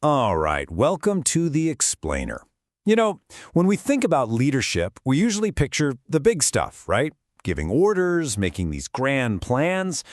All right, welcome to The Explainer. When we think about leadership, we usually picture the big stuff, right? Giving orders, making these grand plans.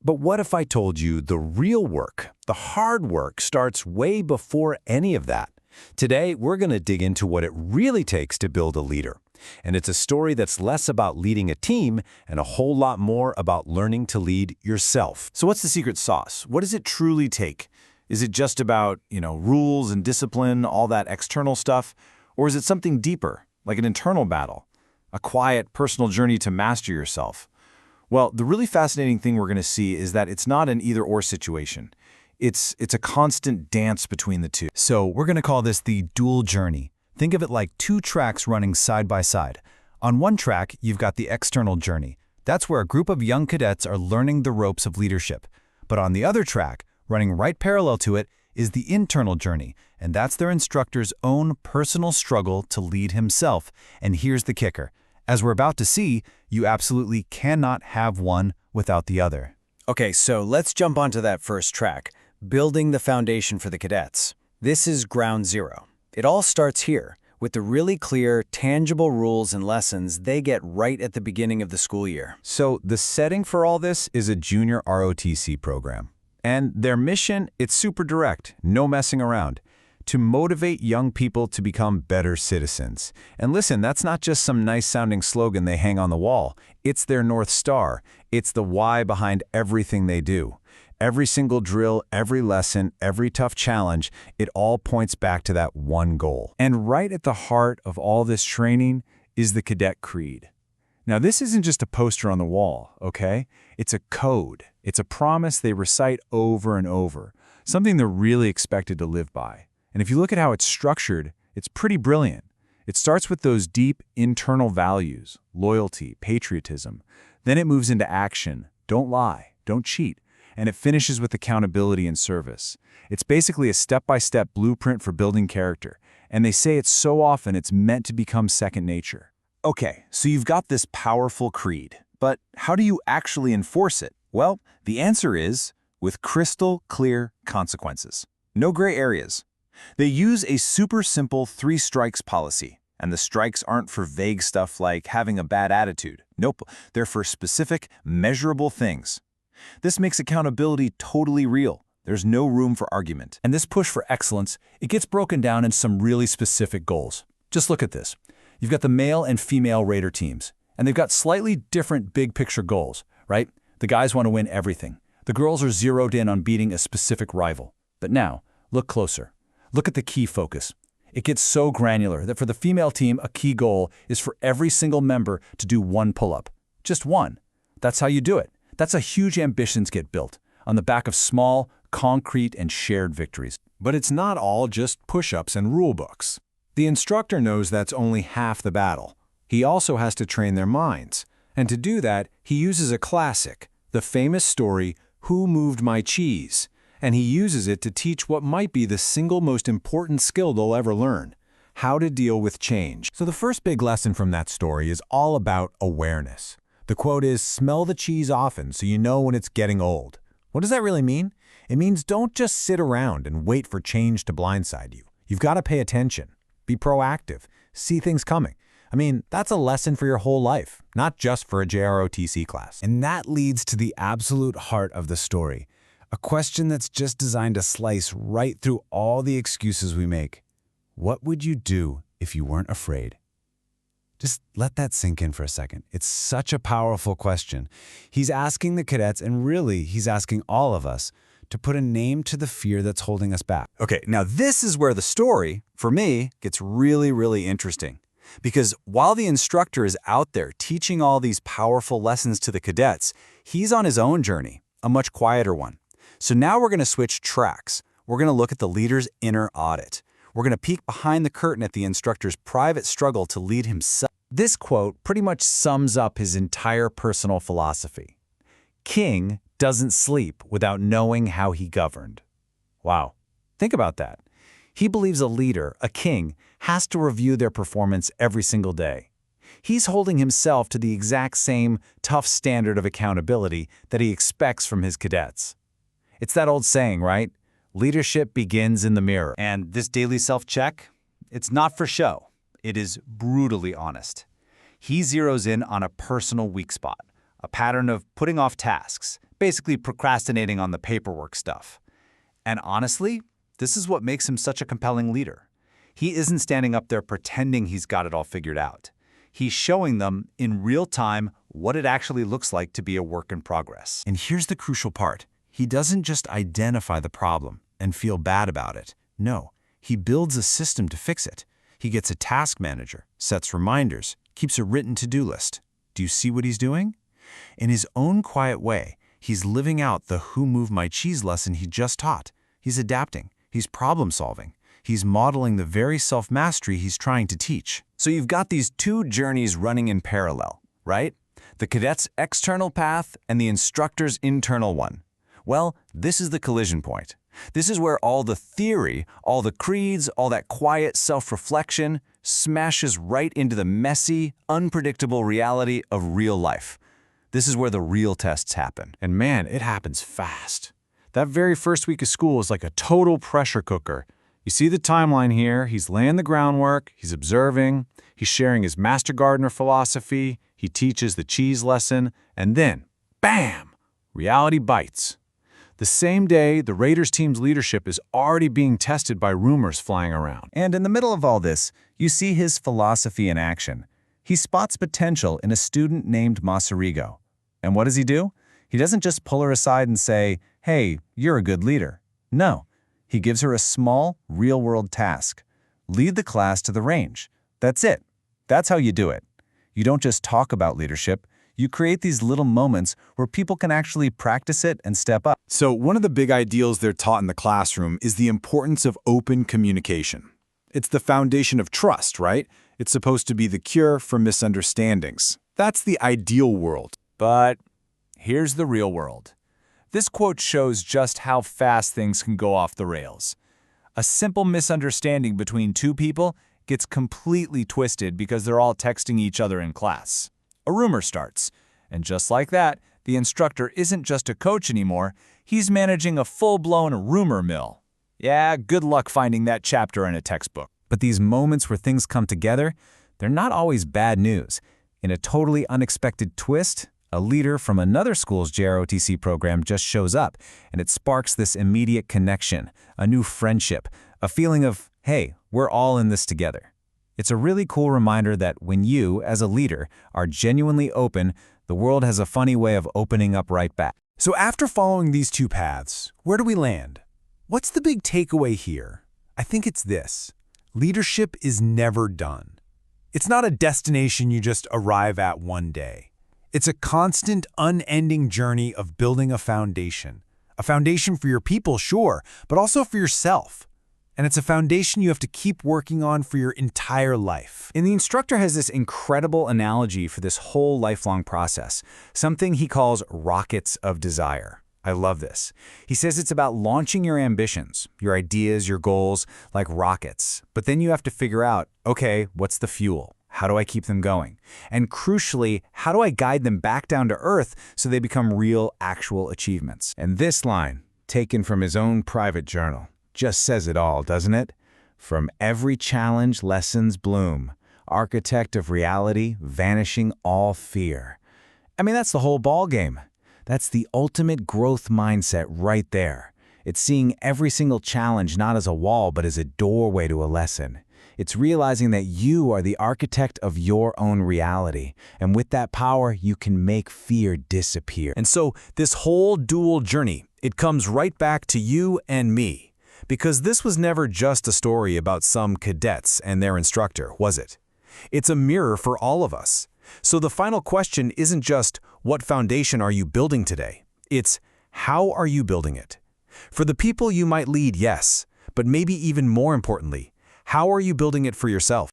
But what if I told you the real work, the hard work, starts way before any of that? Today, we're going to dig into what it really takes to build a leader. And it's a story that's less about leading a team and a whole lot more about learning to lead yourself. So what's the secret sauce? What does it truly take? Is it just about, rules and discipline, all that external stuff? Or is it something deeper, like an internal battle, a quiet, personal journey to master yourself? Well, the really fascinating thing we're going to see is that it's not an either-or situation. It's a constant dance between the two. So we're going to call this the dual journey. Think of it like two tracks running side by side. On one track, you've got the external journey. That's where a group of young cadets are learning the ropes of leadership. But on the other track, running right parallel to it, is the internal journey, and that's their instructor's own personal struggle to lead himself. And here's the kicker. As we're about to see, you absolutely cannot have one without the other. Okay, so let's jump onto that first track, building the foundation for the cadets. This is ground zero. It all starts here, with the really clear, tangible rules and lessons they get right at the beginning of the school year. So the setting for all this is a junior ROTC program. And their mission, it's super direct, no messing around, to motivate young people to become better citizens. And listen, that's not just some nice-sounding slogan they hang on the wall. It's their North Star. It's the why behind everything they do. Every single drill, every lesson, every tough challenge, it all points back to that one goal. And right at the heart of all this training is the Cadet Creed. Now, this isn't just a poster on the wall, okay? It's a code. It's a promise they recite over and over, something they're really expected to live by. And if you look at how it's structured, it's pretty brilliant. It starts with those deep internal values, loyalty, patriotism. Then it moves into action. Don't lie, don't cheat. And it finishes with accountability and service. It's basically a step-by-step blueprint for building character. And they say it so often it's meant to become second nature. Okay, so you've got this powerful creed, but how do you actually enforce it? Well, the answer is with crystal clear consequences. No gray areas. They use a super simple 3 strikes policy, and the strikes aren't for vague stuff like having a bad attitude. Nope, they're for specific, measurable things. This makes accountability totally real. There's no room for argument. And this push for excellence, it gets broken down in some really specific goals. Just look at this. You've got the male and female Raider teams, and they've got slightly different big-picture goals, right? The guys want to win everything. The girls are zeroed in on beating a specific rival. But now, look closer. Look at the key focus. It gets so granular that for the female team, a key goal is for every single member to do 1 pull-up. Just 1. That's how you do it. That's how huge ambitions get built, on the back of small, concrete, and shared victories. But it's not all just push-ups and rule books. The instructor knows that's only half the battle. He also has to train their minds. And to do that, he uses a classic, the famous story, Who Moved My Cheese? And he uses it to teach what might be the single most important skill they'll ever learn, how to deal with change. So the first big lesson from that story is all about awareness. The quote is, smell the cheese often so you know when it's getting old. What does that really mean? It means don't just sit around and wait for change to blindside you. You've got to pay attention. Be proactive. See things coming. I mean, that's a lesson for your whole life, not just for a JROTC class. And that leads to the absolute heart of the story, a question that's just designed to slice right through all the excuses we make. What would you do if you weren't afraid? Just let that sink in for a second. It's such a powerful question. He's asking the cadets, and really, he's asking all of us, to put a name to the fear that's holding us back. Okay, now this is where the story, for me, gets really, really interesting. Because while the instructor is out there teaching all these powerful lessons to the cadets, he's on his own journey, a much quieter one. So now we're going to switch tracks. We're going to look at the leader's inner audit. We're going to peek behind the curtain at the instructor's private struggle to lead himself. This quote pretty much sums up his entire personal philosophy. King doesn't sleep without knowing how he governed. Wow, think about that. He believes a leader, a king, has to review their performance every single day. He's holding himself to the exact same tough standard of accountability that he expects from his cadets. It's that old saying, right? Leadership begins in the mirror. And this daily self-check, it's not for show. It is brutally honest. He zeroes in on a personal weak spot, a pattern of putting off tasks, basically procrastinating on the paperwork stuff. And honestly, this is what makes him such a compelling leader. He isn't standing up there pretending he's got it all figured out. He's showing them in real time what it actually looks like to be a work in progress. And here's the crucial part. He doesn't just identify the problem and feel bad about it. No, he builds a system to fix it. He gets a task manager, sets reminders, keeps a written to-do list. Do you see what he's doing? In his own quiet way, he's living out the Who Moved My Cheese lesson he just taught. He's adapting. He's problem-solving. He's modeling the very self-mastery he's trying to teach. So you've got these two journeys running in parallel, right? The cadet's external path and the instructor's internal one. Well, this is the collision point. This is where all the theory, all the creeds, all that quiet self-reflection smashes right into the messy, unpredictable reality of real life. This is where the real tests happen. And man, it happens fast. That very first week of school is like a total pressure cooker. You see the timeline here. He's laying the groundwork, he's observing, he's sharing his master gardener philosophy, he teaches the cheese lesson, and then, bam, reality bites. The same day, the Raiders team's leadership is already being tested by rumors flying around. And in the middle of all this, you see his philosophy in action. He spots potential in a student named Masarigo. And what does he do? He doesn't just pull her aside and say, "Hey, you're a good leader." No, he gives her a small, real-world task. Lead the class to the range. That's it. That's how you do it. You don't just talk about leadership. You create these little moments where people can actually practice it and step up. So one of the big ideals they're taught in the classroom is the importance of open communication. It's the foundation of trust, right? It's supposed to be the cure for misunderstandings. That's the ideal world. But here's the real world. This quote shows just how fast things can go off the rails. A simple misunderstanding between two people gets completely twisted because they're all texting each other in class. A rumor starts, and just like that, the instructor isn't just a coach anymore, he's managing a full-blown rumor mill. Yeah, good luck finding that chapter in a textbook. But these moments where things come together, they're not always bad news. In a totally unexpected twist, a leader from another school's JROTC program just shows up, and it sparks this immediate connection, a new friendship, a feeling of, hey, we're all in this together. It's a really cool reminder that when you, as a leader, are genuinely open, the world has a funny way of opening up right back. So after following these two paths, where do we land? What's the big takeaway here? I think it's this. Leadership is never done. It's not a destination you just arrive at one day. It's a constant, unending journey of building a foundation. A foundation for your people, sure, but also for yourself. And it's a foundation you have to keep working on for your entire life. And the instructor has this incredible analogy for this whole lifelong process, something he calls rockets of desire. I love this. He says it's about launching your ambitions, your ideas, your goals, like rockets. But then you have to figure out, okay, what's the fuel? How do I keep them going? And crucially, how do I guide them back down to earth so they become real, actual achievements? And this line, taken from his own private journal, just says it all, doesn't it? From every challenge, lessons bloom. Architect of reality, vanishing all fear. I mean, that's the whole ballgame. That's the ultimate growth mindset right there. It's seeing every single challenge not as a wall, but as a doorway to a lesson. It's realizing that you are the architect of your own reality. And with that power, you can make fear disappear. And so this whole dual journey, it comes right back to you and me. Because this was never just a story about some cadets and their instructor, was it? It's a mirror for all of us. So the final question isn't just, what foundation are you building today? It's, how are you building it? For the people you might lead, yes, but maybe even more importantly, how are you building it for yourself?